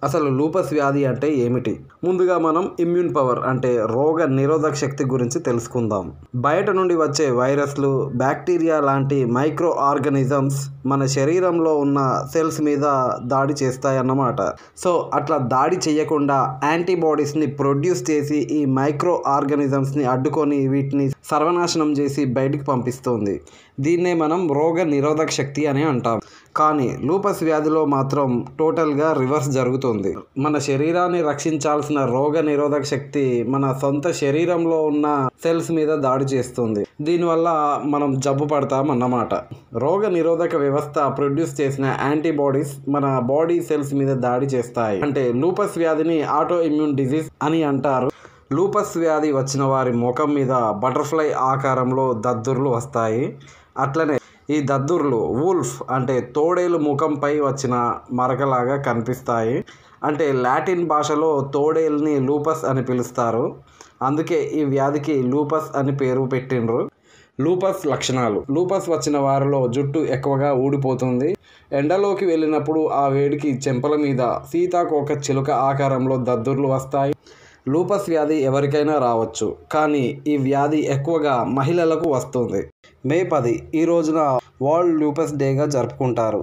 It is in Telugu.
అసలు లూపస్ వ్యాధి అంటే ఏమిటి? ముందుగా మనం ఇమ్యూన్ పవర్ అంటే రోగ నిరోధక శక్తి గురించి తెలుసుకుందాం. బయట నుండి వచ్చే వైరస్లు, బ్యాక్టీరియా లాంటి మైక్రో ఆర్గానిజమ్స్ మన శరీరంలో ఉన్న సెల్స్ మీద దాడి చేస్తాయన్నమాట. సో అట్లా దాడి చేయకుండా యాంటీబాడీస్ని ప్రొడ్యూస్ చేసి ఈ మైక్రో ఆర్గానిజమ్స్ని అడ్డుకొని వీటిని సర్వనాశనం చేసి బయటికి పంపిస్తుంది. దీన్నే మనం రోగ నిరోధక శక్తి అని అంటాం. కానీ లూపస్ వ్యాధిలో మాత్రం టోటల్గా రివర్స్ జరుగుతుంది. మన శరీరాన్ని రక్షించాల్సిన రోగ నిరోధక శక్తి మన సొంత శరీరంలో ఉన్న సెల్స్ మీద దాడి చేస్తుంది. దీనివల్ల మనం జబ్బు పడతాం అన్నమాట. రోగ నిరోధక వ్యవస్థ ప్రొడ్యూస్ చేసిన యాంటీబాడీస్ మన బాడీ సెల్స్ మీద దాడి చేస్తాయి. అంటే లూపస్ వ్యాధిని ఆటో ఇమ్యూన్ డిజీజ్ అని అంటారు. లూపస్ వ్యాధి వచ్చిన వారి ముఖం మీద బటర్ఫ్లై ఆకారంలో దద్దుర్లు వస్తాయి. అట్లనే ఈ దద్దుర్లు వూల్ఫ్ అంటే తోడేలు ముఖంపై వచ్చిన మరకలాగా కనిపిస్తాయి. అంటే లాటిన్ భాషలో తోడేల్ని లూపస్ అని పిలుస్తారు. అందుకే ఈ వ్యాధికి లూపస్ అని పేరు పెట్టిండ్రు. లూపస్ లక్షణాలు: లూపస్ వచ్చిన వారిలో జుట్టు ఎక్కువగా ఊడిపోతుంది. ఎండలోకి వెళ్ళినప్పుడు ఆ వేడికి చెంపల మీద సీతాకోక చిలుక ఆకారంలో దద్దుర్లు వస్తాయి. లూపస్ వ్యాధి ఎవరికైనా రావచ్చు, కానీ ఈ వ్యాధి ఎక్కువగా మహిళలకు వస్తుంది. మే 10 ఈ రోజున వరల్డ్ లూపస్ డేగా జరుపుకుంటారు.